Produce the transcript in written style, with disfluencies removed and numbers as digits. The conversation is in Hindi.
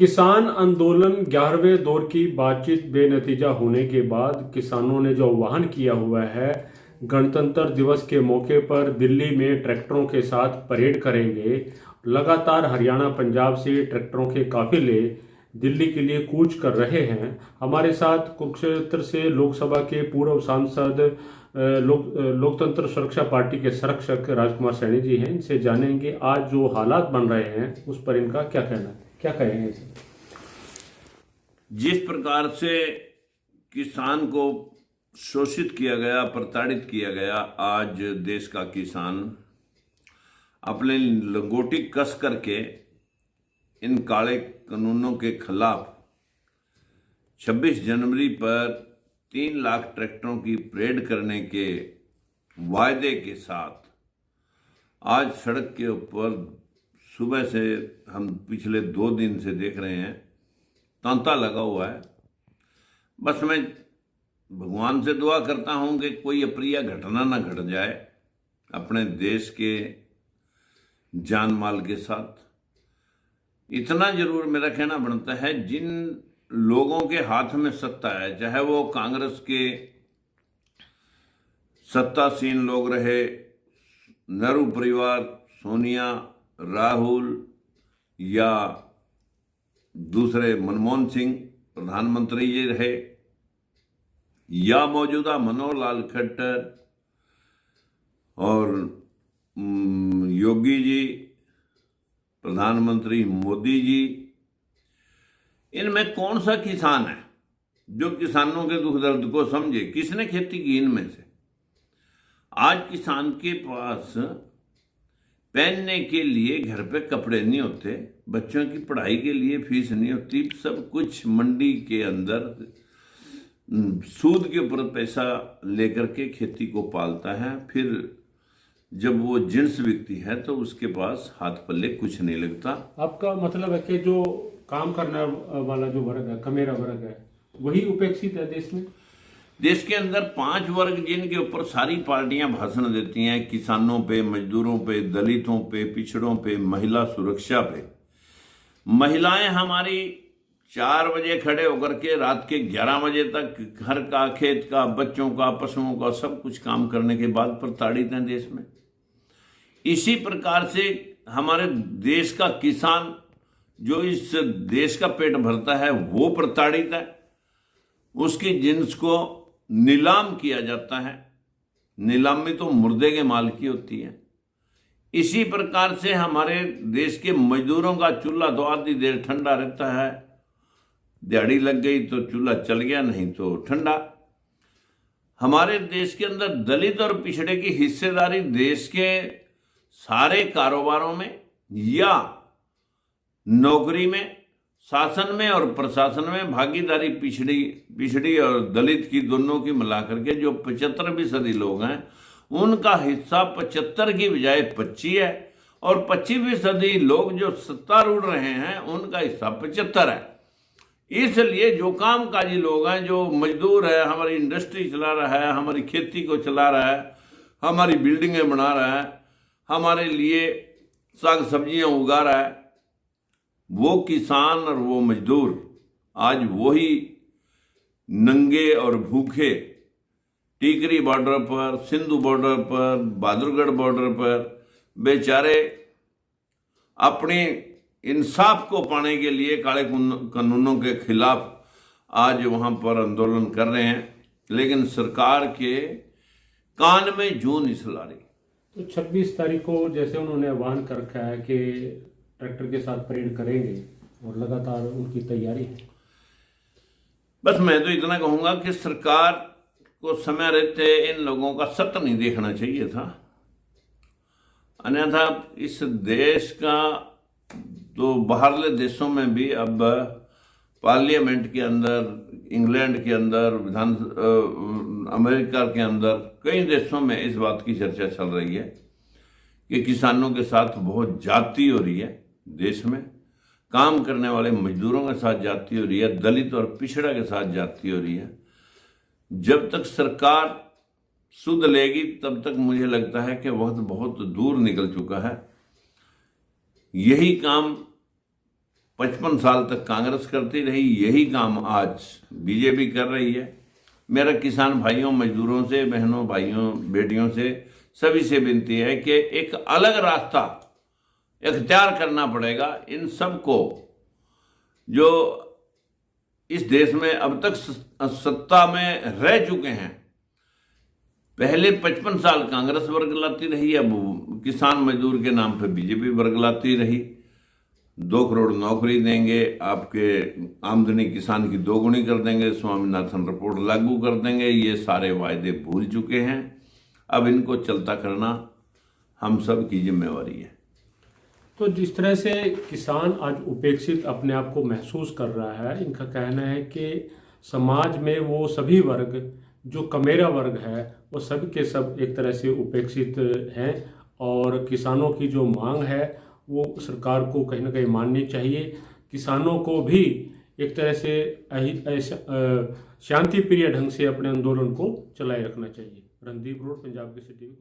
किसान आंदोलन 11वें दौर की बातचीत बेनतीजा होने के बाद किसानों ने जो आह्वान किया हुआ है, गणतंत्र दिवस के मौके पर दिल्ली में ट्रैक्टरों के साथ परेड करेंगे। लगातार हरियाणा पंजाब से ट्रैक्टरों के काफिले दिल्ली के लिए कूच कर रहे हैं। हमारे साथ कुरुक्षेत्र से लोकसभा के पूर्व सांसद लोकतंत्र सुरक्षा पार्टी के संरक्षक राजकुमार सैनी जी हैं। इनसे जानेंगे आज जो हालात बन रहे हैं उस पर इनका क्या कहना है, क्या कहेंगे। जिस प्रकार से किसान को शोषित किया गया, प्रताड़ित किया गया, आज देश का किसान अपने लंगोटी कस करके इन काले कानूनों के खिलाफ 26 जनवरी पर 3 लाख ट्रैक्टरों की परेड करने के वायदे के साथ आज सड़क के ऊपर सुबह से हम पिछले 2 दिन से देख रहे हैं, तांता लगा हुआ है। बस मैं भगवान से दुआ करता हूं कि कोई अप्रिय घटना ना घट जाए अपने देश के जान माल के साथ। इतना जरूर मेरा कहना बनता है, जिन लोगों के हाथ में सत्ता है, चाहे वो कांग्रेस के सत्तासीन लोग रहे, नेहरू परिवार, सोनिया, राहुल या दूसरे मनमोहन सिंह प्रधानमंत्री जी रहे, या मौजूदा मनोहर लाल खट्टर और योगी जी, प्रधानमंत्री मोदी जी, इनमें कौन सा किसान है जो किसानों के दुख दर्द को समझे? किसने खेती की इनमें से? आज किसान के पास पहनने के लिए घर पे कपड़े नहीं होते, बच्चों की पढ़ाई के लिए फीस नहीं होती, सब कुछ मंडी के अंदर सूद के ऊपर पैसा लेकर के खेती को पालता है। फिर जब वो जिन्स बिकती है तो उसके पास हाथ पल्ले कुछ नहीं लगता। आपका मतलब है कि जो काम करने वाला जो वर्ग है, कमेरा वर्ग है, वही उपेक्षित है देश में? देश के अंदर 5 वर्ग जिनके ऊपर सारी पार्टियां भाषण देती हैं, किसानों पे, मजदूरों पे, दलितों पे, पिछड़ों पे, महिला सुरक्षा पे। महिलाएं हमारी 4 बजे खड़े होकर के रात के 11 बजे तक घर का, खेत का, बच्चों का, पशुओं का सब कुछ काम करने के बाद प्रताड़ित हैं देश में। इसी प्रकार से हमारे देश का किसान जो इस देश का पेट भरता है वो प्रताड़ित है। उसकी जिन्स को नीलाम किया जाता है। नीलामी तो मुर्दे के माल की होती है। इसी प्रकार से हमारे देश के मजदूरों का चूल्हा तो आधी देर ठंडा रहता है, दिहाड़ी लग गई तो चूल्हा चल गया, नहीं तो ठंडा। हमारे देश के अंदर दलित और पिछड़े की हिस्सेदारी देश के सारे कारोबारों में या नौकरी में, शासन में और प्रशासन में भागीदारी पिछड़ी और दलित की दोनों की मिलाकर के जो 75% लोग हैं उनका हिस्सा 75 की बजाय 25 है, और 25% लोग जो सत्तारूढ़ रहे हैं उनका हिस्सा 75 है। इसलिए जो कामकाजी लोग हैं, जो मजदूर है, हमारी इंडस्ट्री चला रहा है, हमारी खेती को चला रहा है, हमारी बिल्डिंगें बना रहा है, हमारे लिए साग सब्जियां उगा रहा है, वो किसान और वो मजदूर आज वही नंगे और भूखे टीकरी बॉर्डर पर, सिंधु बॉर्डर पर, बहादुरगढ़ बॉर्डर पर बेचारे अपने इंसाफ को पाने के लिए काले कानूनों के खिलाफ आज वहां पर आंदोलन कर रहे हैं, लेकिन सरकार के कान में जूं नहीं सुला रही। तो 26 तारीख को जैसे उन्होंने आह्वान कर रखा है कि ट्रैक्टर के साथ परेड करेंगे और लगातार उनकी तैयारी है। बस मैं तो इतना कहूंगा कि सरकार को समय रहते इन लोगों का सत्य नहीं देखना चाहिए था, अन्यथा इस देश का तो बाहरले देशों में भी अब पार्लियामेंट के अंदर, इंग्लैंड के अंदर, अमेरिका के अंदर कई देशों में इस बात की चर्चा चल रही है कि किसानों के साथ बहुत जाति हो रही है। देश में काम करने वाले मजदूरों के साथ जाति हो रही है, दलित और पिछड़ा के साथ जाति हो रही है। जब तक सरकार सुध लेगी तब तक मुझे लगता है कि वक्त बहुत दूर निकल चुका है। यही काम 55 साल तक कांग्रेस करती रही, यही काम आज बीजेपी कर रही है। मेरा किसान भाइयों, मजदूरों से, बहनों, भाइयों, बेटियों से, सभी से विनती है कि एक अलग रास्ता इख्तियार करना पड़ेगा इन सबको, जो इस देश में अब तक सत्ता में रह चुके हैं। पहले 55 साल कांग्रेस वर्गलाती रही, अब किसान मजदूर के नाम पे बीजेपी वर्गलाती रही। 2 करोड़ नौकरी देंगे, आपके आमदनी किसान की 2 गुनी कर देंगे, स्वामीनाथन रिपोर्ट लागू कर देंगे, ये सारे वायदे भूल चुके हैं। अब इनको चलता करना हम सब की जिम्मेवारी है। तो जिस तरह से किसान आज उपेक्षित अपने आप को महसूस कर रहा है, इनका कहना है कि समाज में वो सभी वर्ग जो कमेरा वर्ग है वो सब के सब एक तरह से उपेक्षित हैं, और किसानों की जो मांग है वो सरकार को कहीं ना कहीं माननी चाहिए। किसानों को भी एक तरह से शांति प्रिय ढंग से अपने आंदोलन को चलाए रखना चाहिए। रणदीप रोड, पंजाब की सिटी।